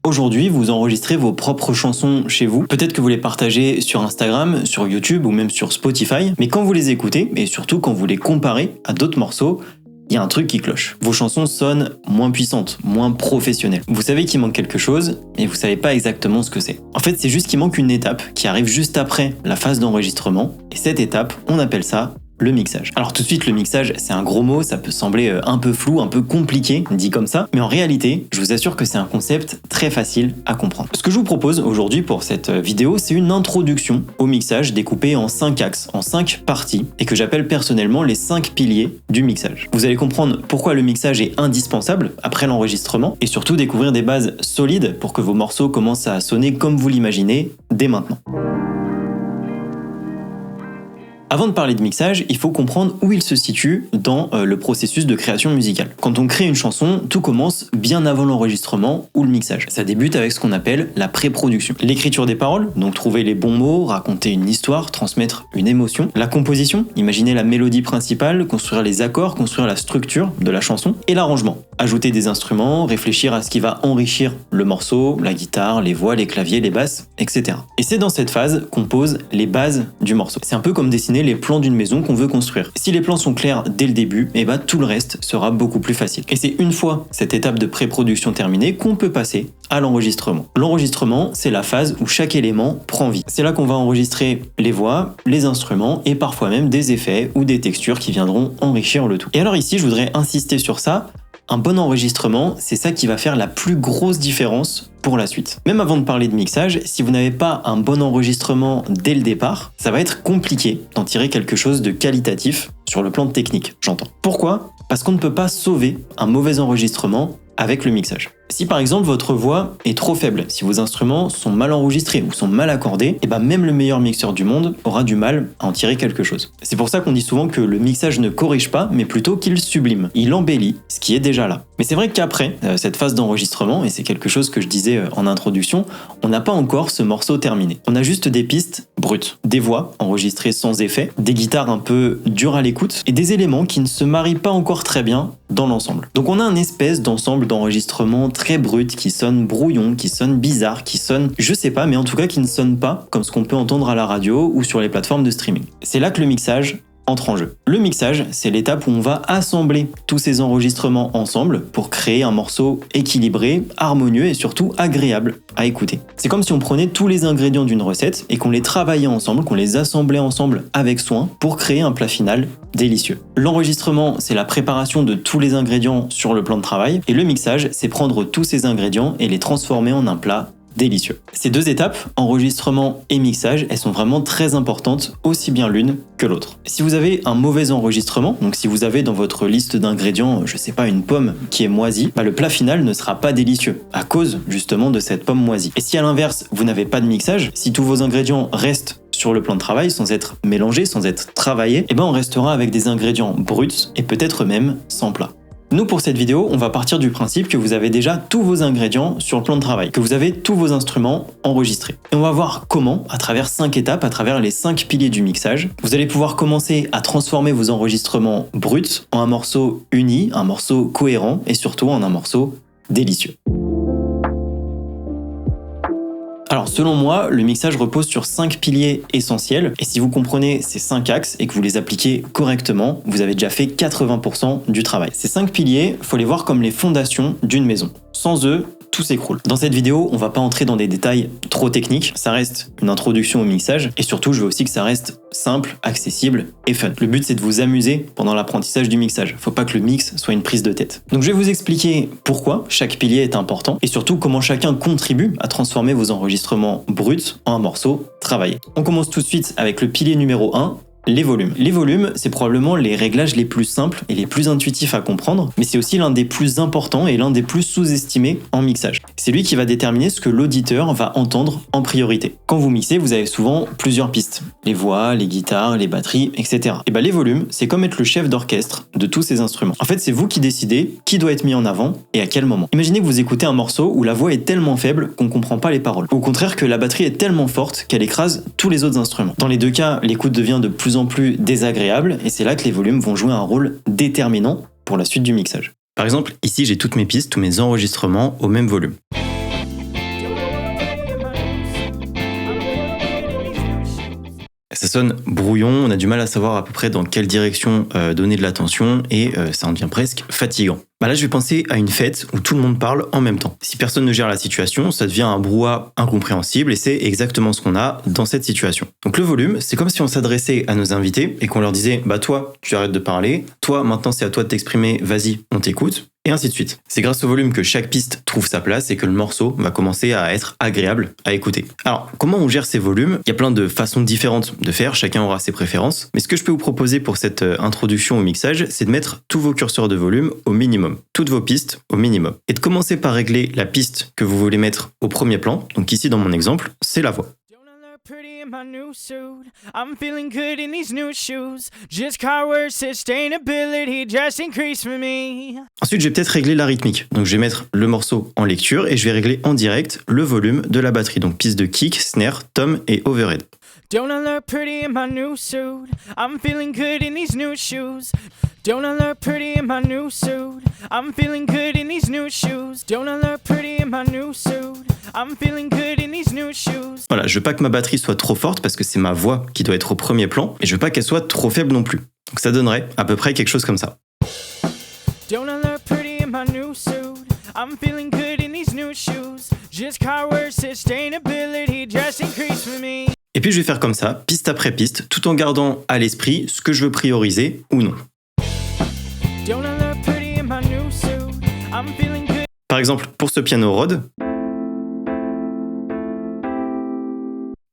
Aujourd'hui, vous enregistrez vos propres chansons chez vous. Peut-être que vous les partagez sur Instagram, sur YouTube ou même sur Spotify. Mais quand vous les écoutez, et surtout quand vous les comparez à d'autres morceaux, il y a un truc qui cloche. Vos chansons sonnent moins puissantes, moins professionnelles. Vous savez qu'il manque quelque chose, mais vous savez pas exactement ce que c'est. En fait, c'est juste qu'il manque une étape qui arrive juste après la phase d'enregistrement. Et cette étape, on appelle ça le mixage. Alors tout de suite, le mixage, c'est un gros mot, ça peut sembler un peu flou, un peu compliqué, dit comme ça, mais en réalité, je vous assure que c'est un concept très facile à comprendre. Ce que je vous propose aujourd'hui pour cette vidéo, c'est une introduction au mixage découpée en 5 axes, en 5 parties, et que j'appelle personnellement les 5 piliers du mixage. Vous allez comprendre pourquoi le mixage est indispensable après l'enregistrement, et surtout découvrir des bases solides pour que vos morceaux commencent à sonner comme vous l'imaginez dès maintenant. Avant de parler de mixage, il faut comprendre où il se situe dans le processus de création musicale. Quand on crée une chanson, tout commence bien avant l'enregistrement ou le mixage. Ça débute avec ce qu'on appelle la pré-production. L'écriture des paroles, donc trouver les bons mots, raconter une histoire, transmettre une émotion. La composition, imaginer la mélodie principale, construire les accords, construire la structure de la chanson. Et l'arrangement, ajouter des instruments, réfléchir à ce qui va enrichir le morceau, la guitare, les voix, les claviers, les basses, etc. Et c'est dans cette phase qu'on pose les bases du morceau. C'est un peu comme dessiner les plans d'une maison qu'on veut construire. Si les plans sont clairs dès le début, et tout le reste sera beaucoup plus facile. Et c'est une fois cette étape de pré-production terminée qu'on peut passer à l'enregistrement. L'enregistrement, c'est la phase où chaque élément prend vie. C'est là qu'on va enregistrer les voix, les instruments et parfois même des effets ou des textures qui viendront enrichir le tout. Et alors ici, je voudrais insister sur ça. Un bon enregistrement, c'est ça qui va faire la plus grosse différence pour la suite. Même avant de parler de mixage, si vous n'avez pas un bon enregistrement dès le départ, ça va être compliqué d'en tirer quelque chose de qualitatif sur le plan technique, j'entends. Pourquoi ? Parce qu'on ne peut pas sauver un mauvais enregistrement avec le mixage. Si par exemple votre voix est trop faible, si vos instruments sont mal enregistrés ou sont mal accordés, même le meilleur mixeur du monde aura du mal à en tirer quelque chose. C'est pour ça qu'on dit souvent que le mixage ne corrige pas, mais plutôt qu'il sublime. Il embellit ce qui est déjà là. Mais c'est vrai qu'après cette phase d'enregistrement, et c'est quelque chose que je disais en introduction, on n'a pas encore ce morceau terminé. On a juste des pistes brutes, des voix enregistrées sans effet, des guitares un peu dures à l'écoute, et des éléments qui ne se marient pas encore très bien dans l'ensemble. Donc on a un espèce d'ensemble d'enregistrement très brut, qui sonne brouillon, qui sonne bizarre, qui sonne, je sais pas, mais en tout cas qui ne sonne pas comme ce qu'on peut entendre à la radio ou sur les plateformes de streaming. C'est là que le mixage entre en jeu. Le mixage, c'est l'étape où on va assembler tous ces enregistrements ensemble pour créer un morceau équilibré, harmonieux et surtout agréable à écouter. C'est comme si on prenait tous les ingrédients d'une recette et qu'on les travaillait ensemble, qu'on les assemblait ensemble avec soin pour créer un plat final délicieux. L'enregistrement, c'est la préparation de tous les ingrédients sur le plan de travail et le mixage, c'est prendre tous ces ingrédients et les transformer en un plat délicieux. Ces deux étapes, enregistrement et mixage, elles sont vraiment très importantes, aussi bien l'une que l'autre. Si vous avez un mauvais enregistrement, donc si vous avez dans votre liste d'ingrédients, je sais pas, une pomme qui est moisie, le plat final ne sera pas délicieux, à cause justement de cette pomme moisie. Et si à l'inverse, vous n'avez pas de mixage, si tous vos ingrédients restent sur le plan de travail, sans être mélangés, sans être travaillés, on restera avec des ingrédients bruts et peut-être même sans plat. Nous, pour cette vidéo, on va partir du principe que vous avez déjà tous vos ingrédients sur le plan de travail, que vous avez tous vos instruments enregistrés. Et on va voir comment, à travers 5 étapes, à travers les 5 piliers du mixage, vous allez pouvoir commencer à transformer vos enregistrements bruts en un morceau uni, un morceau cohérent et surtout en un morceau délicieux. Alors selon moi, le mixage repose sur 5 piliers essentiels et si vous comprenez ces 5 axes et que vous les appliquez correctement, vous avez déjà fait 80% du travail. Ces 5 piliers, faut les voir comme les fondations d'une maison. Sans eux, tout s'écroule. Dans cette vidéo, on va pas entrer dans des détails trop techniques, ça reste une introduction au mixage et surtout je veux aussi que ça reste simple, accessible et fun. Le but c'est de vous amuser pendant l'apprentissage du mixage. Faut pas que le mix soit une prise de tête. Donc je vais vous expliquer pourquoi chaque pilier est important et surtout comment chacun contribue à transformer vos enregistrements bruts en un morceau travaillé. On commence tout de suite avec le pilier numéro 1, les volumes. Les volumes, c'est probablement les réglages les plus simples et les plus intuitifs à comprendre, mais c'est aussi l'un des plus importants et l'un des plus sous-estimés en mixage. C'est lui qui va déterminer ce que l'auditeur va entendre en priorité. Quand vous mixez, vous avez souvent plusieurs pistes. Les voix, les guitares, les batteries, etc. Et les volumes, c'est comme être le chef d'orchestre de tous ces instruments. En fait, c'est vous qui décidez qui doit être mis en avant et à quel moment. Imaginez que vous écoutez un morceau où la voix est tellement faible qu'on comprend pas les paroles. Au contraire que la batterie est tellement forte qu'elle écrase tous les autres instruments. Dans les deux cas, l'écoute devient de plus en plus désagréable et c'est là que les volumes vont jouer un rôle déterminant pour la suite du mixage. Par exemple, ici j'ai toutes mes pistes, tous mes enregistrements au même volume. Ça sonne brouillon, on a du mal à savoir à peu près dans quelle direction donner de l'attention et ça en devient presque fatigant. Là, je vais penser à une fête où tout le monde parle en même temps. Si personne ne gère la situation, ça devient un brouhaha incompréhensible et c'est exactement ce qu'on a dans cette situation. Donc le volume, c'est comme si on s'adressait à nos invités et qu'on leur disait « toi, tu arrêtes de parler, toi, maintenant c'est à toi de t'exprimer, vas-y, on t'écoute ». Et ainsi de suite. C'est grâce au volume que chaque piste trouve sa place et que le morceau va commencer à être agréable à écouter. Alors, comment on gère ces volumes ? Il y a plein de façons différentes de faire, chacun aura ses préférences. Mais ce que je peux vous proposer pour cette introduction au mixage, c'est de mettre tous vos curseurs de volume au minimum, toutes vos pistes au minimum. Et de commencer par régler la piste que vous voulez mettre au premier plan. Donc ici, dans mon exemple, c'est la voix. Pretty in my new suit. I'm feeling good in these new shoes. Just car word sustainability just increased for me. Ensuite, je vais peut-être régler la rythmique. Donc, je vais mettre le morceau en lecture et je vais régler en direct le volume de la batterie. Donc, piste de kick, snare, tom et overhead. Don't I look pretty in my new suit? I'm feeling good in these new shoes. Don't I look pretty in my new suit? I'm feeling good in these new shoes. Don't I look pretty in my new suit? I'm feeling good in these new shoes. Voilà, je veux pas que ma batterie soit trop forte parce que c'est ma voix qui doit être au premier plan et je veux pas qu'elle soit trop faible non plus. Donc ça donnerait à peu près quelque chose comme ça. Don't I look pretty in my new suit? I'm feeling good in these new shoes. Just car word sustainability just increased for me. Et puis je vais faire comme ça, piste après piste, tout en gardant à l'esprit ce que je veux prioriser ou non. Don't I look pretty in my new suit? I'm feeling good. Par exemple, pour ce piano Rhodes,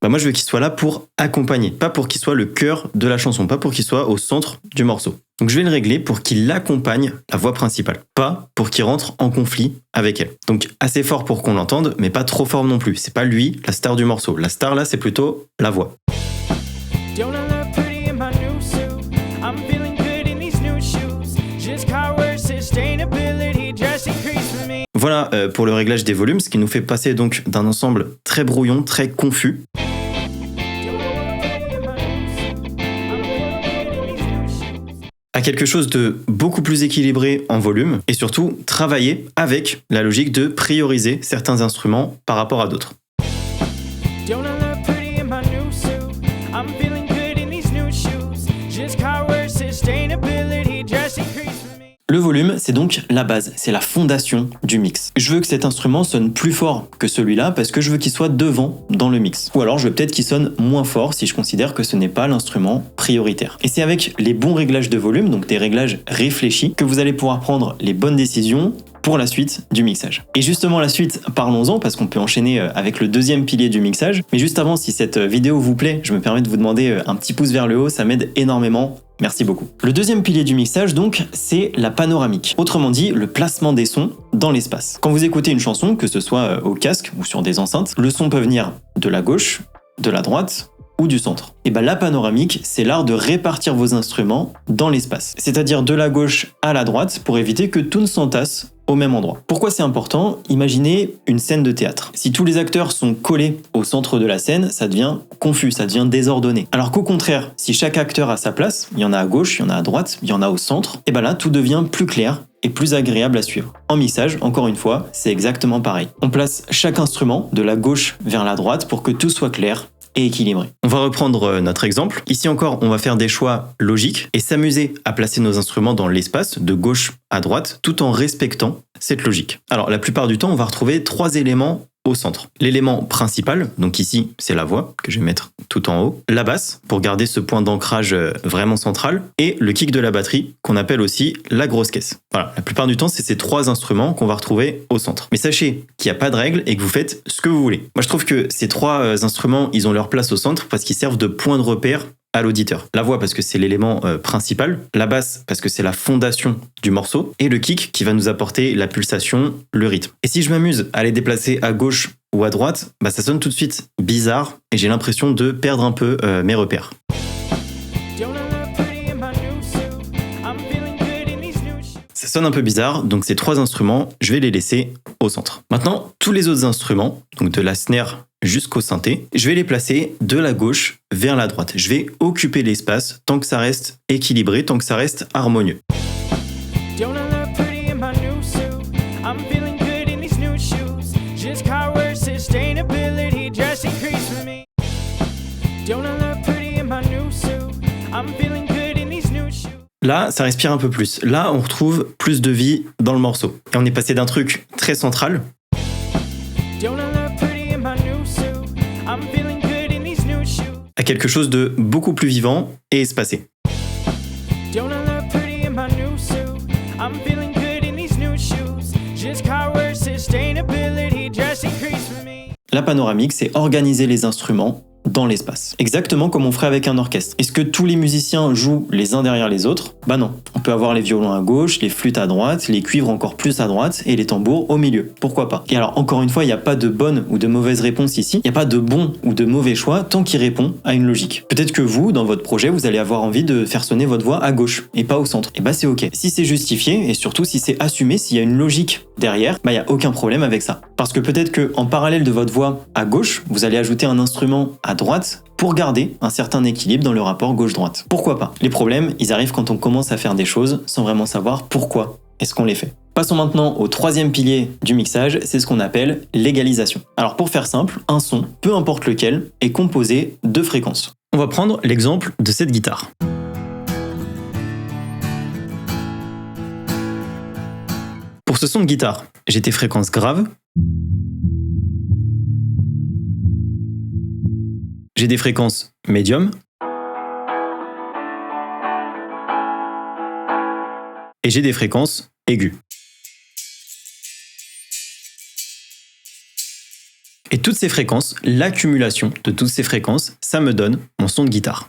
moi je veux qu'il soit là pour accompagner, pas pour qu'il soit le cœur de la chanson, pas pour qu'il soit au centre du morceau. Donc je vais le régler pour qu'il accompagne la voix principale, pas pour qu'il rentre en conflit avec elle. Donc assez fort pour qu'on l'entende, mais pas trop fort non plus. C'est pas lui la star du morceau. La star là, c'est plutôt la voix. Don't I look pretty in my new suit? I'm feeling good in these new shoes. Just car word sustainability just increased for me. Voilà pour le réglage des volumes, ce qui nous fait passer donc d'un ensemble très brouillon, très confus, à quelque chose de beaucoup plus équilibré en volume et surtout travailler avec la logique de prioriser certains instruments par rapport à d'autres. Le volume, c'est donc la base, c'est la fondation du mix. Je veux que cet instrument sonne plus fort que celui-là parce que je veux qu'il soit devant dans le mix. Ou alors je veux peut-être qu'il sonne moins fort si je considère que ce n'est pas l'instrument prioritaire. Et c'est avec les bons réglages de volume, donc des réglages réfléchis, que vous allez pouvoir prendre les bonnes décisions pour la suite du mixage. Et justement la suite, parlons-en parce qu'on peut enchaîner avec le deuxième pilier du mixage. Mais juste avant, si cette vidéo vous plaît, je me permets de vous demander un petit pouce vers le haut, ça m'aide énormément. Merci beaucoup. Le deuxième pilier du mixage, donc, c'est la panoramique. Autrement dit, le placement des sons dans l'espace. Quand vous écoutez une chanson, que ce soit au casque ou sur des enceintes, le son peut venir de la gauche, de la droite ou du centre. Et la panoramique, c'est l'art de répartir vos instruments dans l'espace. C'est-à-dire de la gauche à la droite pour éviter que tout ne s'entasse au même endroit. Pourquoi c'est important ? Imaginez une scène de théâtre. Si tous les acteurs sont collés au centre de la scène, ça devient confus, ça devient désordonné. Alors qu'au contraire, si chaque acteur a sa place, il y en a à gauche, il y en a à droite, il y en a au centre, et là tout devient plus clair et plus agréable à suivre. En mixage, encore une fois, c'est exactement pareil. On place chaque instrument de la gauche vers la droite pour que tout soit clair et équilibré. On va reprendre notre exemple. Ici encore, on va faire des choix logiques et s'amuser à placer nos instruments dans l'espace de gauche à droite tout en respectant cette logique. Alors la plupart du temps, on va retrouver 3 éléments au centre. L'élément principal, donc ici c'est la voix que je vais mettre tout en haut, la basse pour garder ce point d'ancrage vraiment central et le kick de la batterie qu'on appelle aussi la grosse caisse. Voilà, la plupart du temps c'est ces 3 instruments qu'on va retrouver au centre. Mais sachez qu'il n'y a pas de règle et que vous faites ce que vous voulez. Moi je trouve que ces 3 instruments ils ont leur place au centre parce qu'ils servent de point de repère à l'auditeur. La voix parce que c'est l'élément principal, la basse parce que c'est la fondation du morceau, et le kick qui va nous apporter la pulsation, le rythme. Et si je m'amuse à les déplacer à gauche ou à droite, ça sonne tout de suite bizarre et j'ai l'impression de perdre un peu mes repères. Ça sonne un peu bizarre, donc ces 3 instruments, je vais les laisser au centre. Maintenant, tous les autres instruments, donc de la snare jusqu'au synthé, je vais les placer de la gauche vers la droite. Je vais occuper l'espace tant que ça reste équilibré, tant que ça reste harmonieux. Là, ça respire un peu plus. Là, on retrouve plus de vie dans le morceau. Et on est passé d'un truc très central à quelque chose de beaucoup plus vivant et espacé. La panoramique, c'est organiser les instruments dans l'espace. Exactement comme on ferait avec un orchestre. Est-ce que tous les musiciens jouent les uns derrière les autres ? Bah non. On peut avoir les violons à gauche, les flûtes à droite, les cuivres encore plus à droite et les tambours au milieu. Pourquoi pas ? Et alors, encore une fois, il n'y a pas de bonne ou de mauvaise réponse ici. Il n'y a pas de bon ou de mauvais choix tant qu'il répond à une logique. Peut-être que vous, dans votre projet, vous allez avoir envie de faire sonner votre voix à gauche et pas au centre. Et bah c'est ok. Si c'est justifié et surtout si c'est assumé, s'il y a une logique derrière, bah il n'y a aucun problème avec ça. Parce que peut-être que en parallèle de votre voix à gauche, vous allez ajouter un instrument à droite pour garder un certain équilibre dans le rapport gauche-droite. Pourquoi pas ? Les problèmes, ils arrivent quand on commence à faire des choses sans vraiment savoir pourquoi est-ce qu'on les fait. Passons maintenant au troisième pilier du mixage, c'est ce qu'on appelle l'égalisation. Alors pour faire simple, un son, peu importe lequel, est composé de fréquences. On va prendre l'exemple de cette guitare. Pour ce son de guitare, j'ai des fréquences graves, j'ai des fréquences médium et j'ai des fréquences aiguës. Et toutes ces fréquences, l'accumulation de toutes ces fréquences, ça me donne mon son de guitare.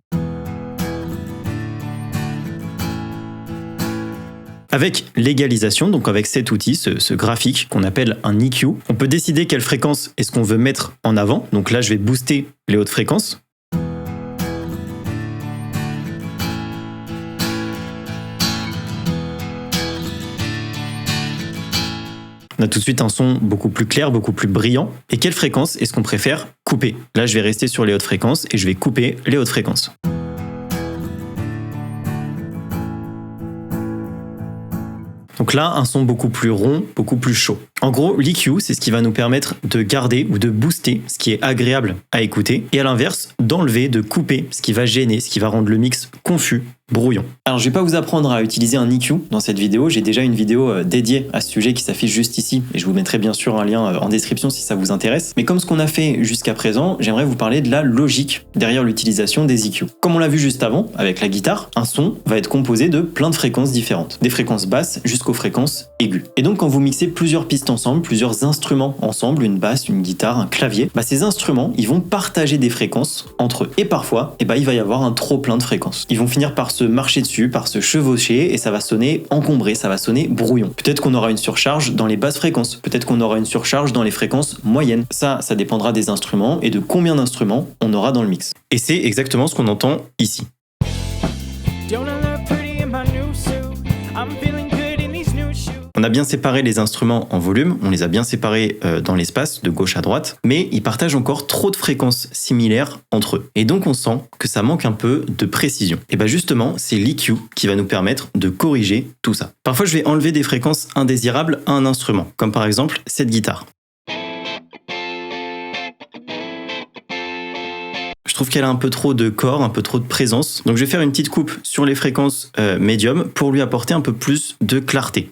Avec l'égalisation, donc avec cet outil, ce graphique qu'on appelle un EQ, on peut décider quelle fréquence est-ce qu'on veut mettre en avant. Donc là, je vais booster les hautes fréquences. On a tout de suite un son beaucoup plus clair, beaucoup plus brillant. Et quelle fréquence est-ce qu'on préfère couper ? Là, je vais rester sur les hautes fréquences et je vais couper les hautes fréquences. Donc là, un son beaucoup plus rond, beaucoup plus chaud. En gros, l'EQ, c'est ce qui va nous permettre de garder ou de booster ce qui est agréable à écouter, et à l'inverse, d'enlever, de couper ce qui va gêner, ce qui va rendre le mix confus, brouillon. Alors je vais pas vous apprendre à utiliser un EQ dans cette vidéo, j'ai déjà une vidéo dédiée à ce sujet qui s'affiche juste ici, et je vous mettrai bien sûr un lien en description si ça vous intéresse. Mais comme ce qu'on a fait jusqu'à présent, j'aimerais vous parler de la logique derrière l'utilisation des EQ. Comme on l'a vu juste avant, avec la guitare, un son va être composé de plein de fréquences différentes, des fréquences basses jusqu'aux fréquences aiguës. Et donc quand vous mixez plusieurs pistes ensemble, plusieurs instruments ensemble, une basse, une guitare, un clavier, ces instruments, ils vont partager des fréquences entre eux. Et parfois, il va y avoir un trop plein de fréquences. Ils vont finir par se marcher dessus, par se chevaucher, et ça va sonner encombré, ça va sonner brouillon. Peut-être qu'on aura une surcharge dans les basses fréquences, peut-être qu'on aura une surcharge dans les fréquences moyennes. Ça dépendra des instruments et de combien d'instruments on aura dans le mix. Et c'est exactement ce qu'on entend ici. On a bien séparé les instruments en volume, on les a bien séparés dans l'espace, de gauche à droite, mais ils partagent encore trop de fréquences similaires entre eux. Et donc on sent que ça manque un peu de précision. Et bien justement, c'est l'EQ qui va nous permettre de corriger tout ça. Parfois je vais enlever des fréquences indésirables à un instrument, comme par exemple cette guitare. Je trouve qu'elle a un peu trop de corps, un peu trop de présence. Donc je vais faire une petite coupe sur les fréquences médium pour lui apporter un peu plus de clarté.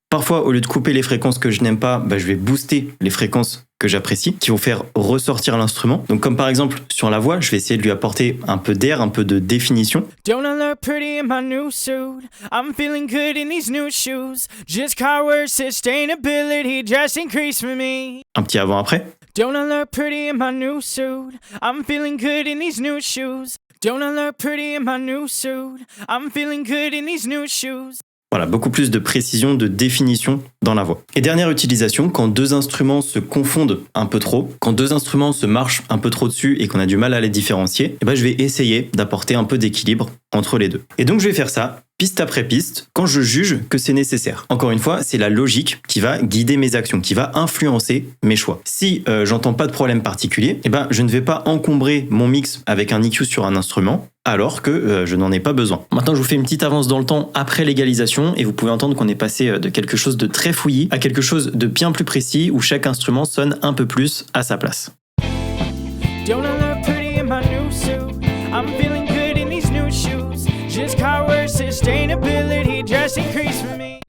Parfois, au lieu de couper les fréquences que je n'aime pas, je vais booster les fréquences que j'apprécie, qui vont faire ressortir l'instrument. Donc comme par exemple sur la voix, je vais essayer de lui apporter un peu d'air, un peu de définition. Don't I look pretty in my new suit? I'm feeling good in these new shoes. Just car word sustainability just increased for me. Un petit avant-après. Don't I look pretty in my new suit? I'm feeling good in these new shoes. Don't I look pretty in my new suit? I'm feeling good in these new shoes. Voilà, beaucoup plus de précision, de définition dans la voix. Et dernière utilisation, quand deux instruments se confondent un peu trop, quand deux instruments se marchent un peu trop dessus et qu'on a du mal à les différencier, je vais essayer d'apporter un peu d'équilibre entre les deux. Et donc je vais faire ça piste après piste, quand je juge que c'est nécessaire. Encore une fois, c'est la logique qui va guider mes actions, qui va influencer mes choix. Si j'entends pas de problème particulier, je ne vais pas encombrer mon mix avec un EQ sur un instrument, alors que je n'en ai pas besoin. Maintenant, je vous fais une petite avance dans le temps après l'égalisation, et vous pouvez entendre qu'on est passé de quelque chose de très fouillis à quelque chose de bien plus précis, où chaque instrument sonne un peu plus à sa place. Don't I look pretty in my new suit? I'm feeling good in these new shoes. Just car worse sustainability, just increase for me.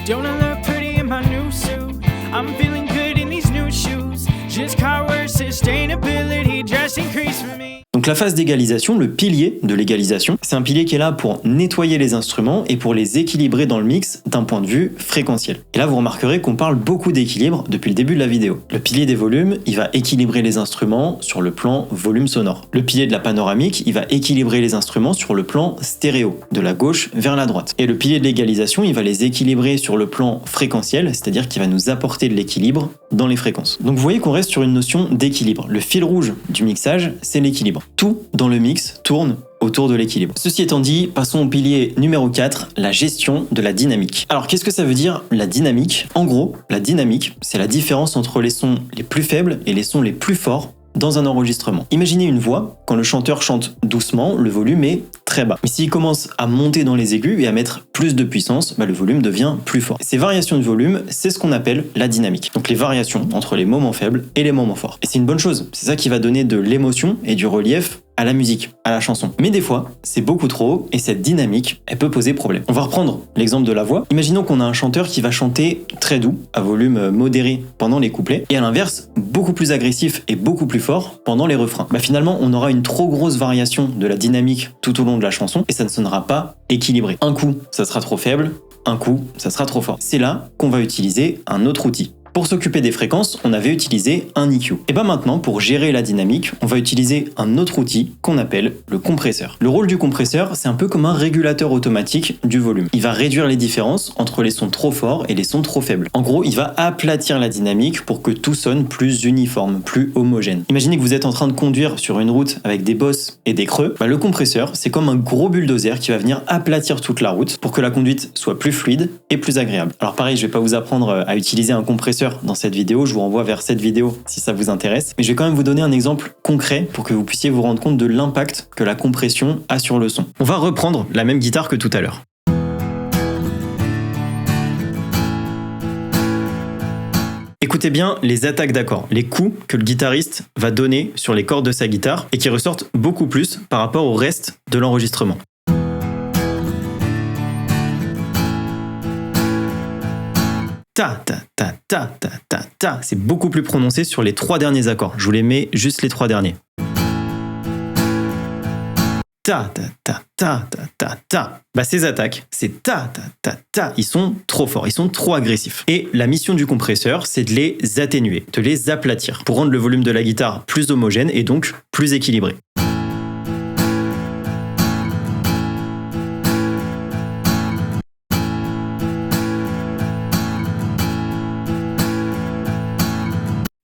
Don't I look pretty in my new suit? I'm feeling good in these new shoes. Just car worse sustainability, just increase for me. Donc la phase d'égalisation, le pilier de l'égalisation, c'est un pilier qui est là pour nettoyer les instruments et pour les équilibrer dans le mix d'un point de vue fréquentiel. Et là vous remarquerez qu'on parle beaucoup d'équilibre depuis le début de la vidéo. Le pilier des volumes, il va équilibrer les instruments sur le plan volume sonore. Le pilier de la panoramique, il va équilibrer les instruments sur le plan stéréo, de la gauche vers la droite. Et le pilier de l'égalisation, il va les équilibrer sur le plan fréquentiel, c'est-à-dire qu'il va nous apporter de l'équilibre dans les fréquences. Donc vous voyez qu'on reste sur une notion d'équilibre. Le fil rouge du mixage, c'est l'équilibre. Tout dans le mix tourne autour de l'équilibre. Ceci étant dit, passons au pilier numéro 4, la gestion de la dynamique. Alors qu'est-ce que ça veut dire la dynamique? En gros, la dynamique, c'est la différence entre les sons les plus faibles et les sons les plus forts dans un enregistrement. Imaginez une voix, quand le chanteur chante doucement, le volume est très bas. Mais s'il commence à monter dans les aigus et à mettre plus de puissance, le volume devient plus fort. Ces variations de volume, c'est ce qu'on appelle la dynamique. Donc les variations entre les moments faibles et les moments forts. Et c'est une bonne chose, c'est ça qui va donner de l'émotion et du relief à la musique, à la chanson. Mais des fois, c'est beaucoup trop et cette dynamique, elle peut poser problème. On va reprendre l'exemple de la voix. Imaginons qu'on a un chanteur qui va chanter très doux, à volume modéré pendant les couplets, et à l'inverse, beaucoup plus agressif et beaucoup plus fort pendant les refrains. Finalement, on aura une trop grosse variation de la dynamique tout au long de la chanson et ça ne sonnera pas équilibré. Un coup, ça sera trop faible, un coup, ça sera trop fort. C'est là qu'on va utiliser un autre outil. Pour s'occuper des fréquences, on avait utilisé un EQ. Et maintenant, pour gérer la dynamique, on va utiliser un autre outil qu'on appelle le compresseur. Le rôle du compresseur, c'est un peu comme un régulateur automatique du volume. Il va réduire les différences entre les sons trop forts et les sons trop faibles. En gros, il va aplatir la dynamique pour que tout sonne plus uniforme, plus homogène. Imaginez que vous êtes en train de conduire sur une route avec des bosses et des creux. Le compresseur, c'est comme un gros bulldozer qui va venir aplatir toute la route pour que la conduite soit plus fluide et plus agréable. Alors pareil, je vais pas vous apprendre à utiliser un compresseur dans cette vidéo, je vous renvoie vers cette vidéo si ça vous intéresse. Mais je vais quand même vous donner un exemple concret pour que vous puissiez vous rendre compte de l'impact que la compression a sur le son. On va reprendre la même guitare que tout à l'heure. Écoutez bien les attaques d'accords, les coups que le guitariste va donner sur les cordes de sa guitare et qui ressortent beaucoup plus par rapport au reste de l'enregistrement. Ta, ta, ta, ta, ta, ta, ta. C'est beaucoup plus prononcé sur les 3 derniers accords. Je vous les mets juste les 3 derniers. Ta, ta, ta, ta, ta, ta, ta. Ces attaques, c'est ta, ta, ta, ta. Ils sont trop forts, ils sont trop agressifs. Et la mission du compresseur, c'est de les atténuer, de les aplatir, pour rendre le volume de la guitare plus homogène et donc plus équilibré.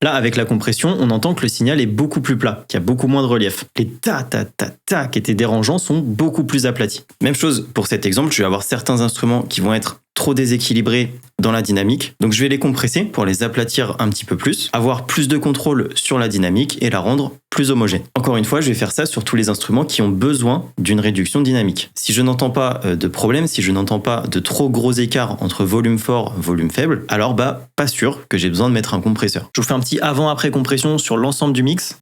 Là, avec la compression, on entend que le signal est beaucoup plus plat, qu'il y a beaucoup moins de relief. Les ta qui étaient dérangeants sont beaucoup plus aplatis. Même chose pour cet exemple, je vais avoir certains instruments qui vont être trop déséquilibrés dans la dynamique. Donc je vais les compresser pour les aplatir un petit peu plus, avoir plus de contrôle sur la dynamique et la rendre plus homogène. Encore une fois, je vais faire ça sur tous les instruments qui ont besoin d'une réduction dynamique. Si je n'entends pas de problème, si je n'entends pas de trop gros écarts entre volume fort, volume faible, alors pas sûr que j'ai besoin de mettre un compresseur. Je vous fais un petit avant-après compression sur l'ensemble du mix.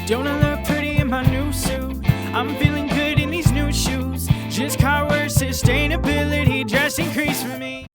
Don't I look pretty in my new suit? I'm feeling good in these new shoes. Just car worse sustainability, just increase for me.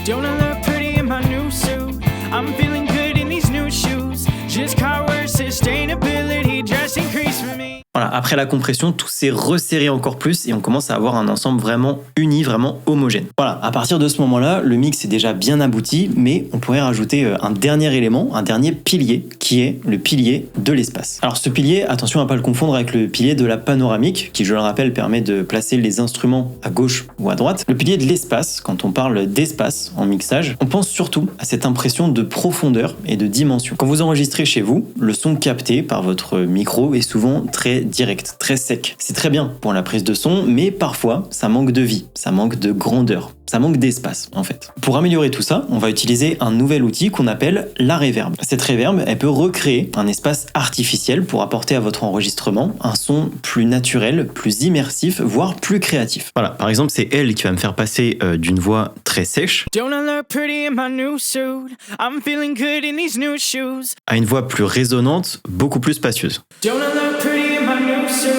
Don't I look pretty in my new suit? I'm feeling good in these new shoes. Just car worse sustainability, just increase for me. Voilà, après la compression, tout s'est resserré encore plus et on commence à avoir un ensemble vraiment uni, vraiment homogène. Voilà, à partir de ce moment-là, le mix est déjà bien abouti, mais on pourrait rajouter un dernier élément, un dernier pilier, qui est le pilier de l'espace. Alors ce pilier, attention à ne pas le confondre avec le pilier de la panoramique, qui je le rappelle permet de placer les instruments à gauche ou à droite. Le pilier de l'espace, quand on parle d'espace en mixage, on pense surtout à cette impression de profondeur et de dimension. Quand vous enregistrez chez vous, le son capté par votre micro est souvent très direct, très sec. C'est très bien pour la prise de son, mais parfois ça manque de vie, ça manque de grandeur, ça manque d'espace en fait. Pour améliorer tout ça, on va utiliser un nouvel outil qu'on appelle la reverb. Cette reverb, elle peut recréer un espace artificiel pour apporter à votre enregistrement un son plus naturel, plus immersif, voire plus créatif. Voilà, par exemple, c'est elle qui va me faire passer d'une voix très sèche, Don't I look pretty in my new suit? I'm feeling good in these new shoes. à une voix plus résonante, beaucoup plus spacieuse. Don't I look pretty in my new suit?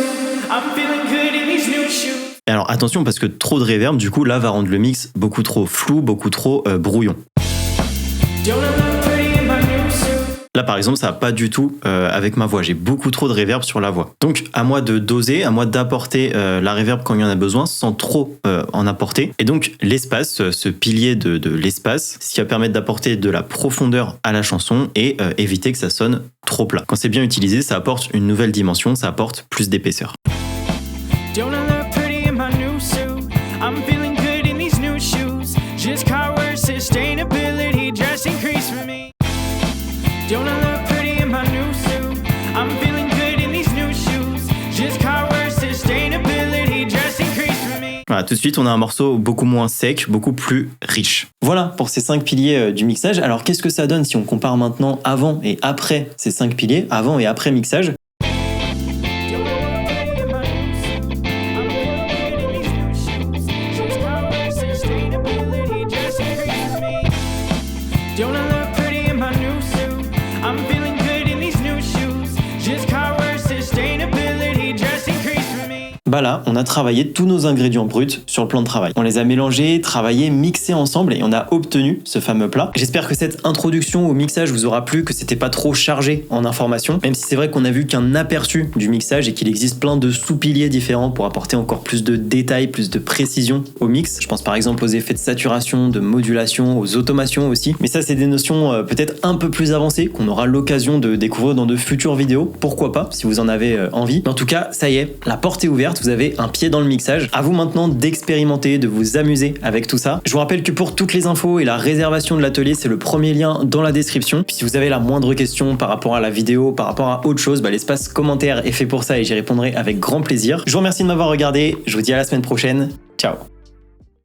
I'm feeling good in these new shoes. Et alors attention parce que trop de reverb, du coup là va rendre le mix beaucoup trop flou, beaucoup trop brouillon. Don't I look pretty in my new suit? Là par exemple ça va pas du tout avec ma voix, j'ai beaucoup trop de reverb sur la voix. Donc à moi de doser, à moi d'apporter la reverb quand il y en a besoin sans trop en apporter. Et donc l'espace, ce pilier de l'espace, ce qui va permettre d'apporter de la profondeur à la chanson et éviter que ça sonne trop plat. Quand c'est bien utilisé, ça apporte une nouvelle dimension, ça apporte plus d'épaisseur. Don't I look pretty in my new suit? I'm feeling good in these new shoes. Just car where sustainability just increased for me. Don't I look pretty in my new suit? I'm feeling good in these new shoes. Just car where sustainability just increased for me. Voilà, tout de suite on a un morceau beaucoup moins sec, beaucoup plus riche. Voilà pour ces 5 piliers du mixage. Alors qu'est-ce que ça donne si on compare maintenant avant et après ces 5 piliers, avant et après mixage? Don't I look pretty in my new suit? I'm feeling good in these new shoes. Just car where sustainability just increased for me. Bah là, on a travaillé tous nos ingrédients bruts sur le plan de travail. On les a mélangés, travaillés, mixés ensemble et on a obtenu ce fameux plat. J'espère que cette introduction au mixage vous aura plu, que c'était pas trop chargé en informations, même si c'est vrai qu'on a vu qu'un aperçu du mixage et qu'il existe plein de sous-piliers différents pour apporter encore plus de détails, plus de précision au mix. Je pense par exemple aux effets de saturation, de modulation, aux automations aussi. Mais ça, c'est des notions peut-être un peu plus avancées qu'on aura l'occasion de découvrir dans de futures vidéos. Pourquoi pas, si vous en avez envie. Mais en tout cas, ça y est, la porte est ouverte. Vous avez un pied dans le mixage. À vous maintenant d'expérimenter, de vous amuser avec tout ça. Je vous rappelle que pour toutes les infos et la réservation de l'atelier, c'est le premier lien dans la description. Puis si vous avez la moindre question par rapport à la vidéo, par rapport à autre chose, l'espace commentaire est fait pour ça et j'y répondrai avec grand plaisir. Je vous remercie de m'avoir regardé. Je vous dis à la semaine prochaine. Ciao.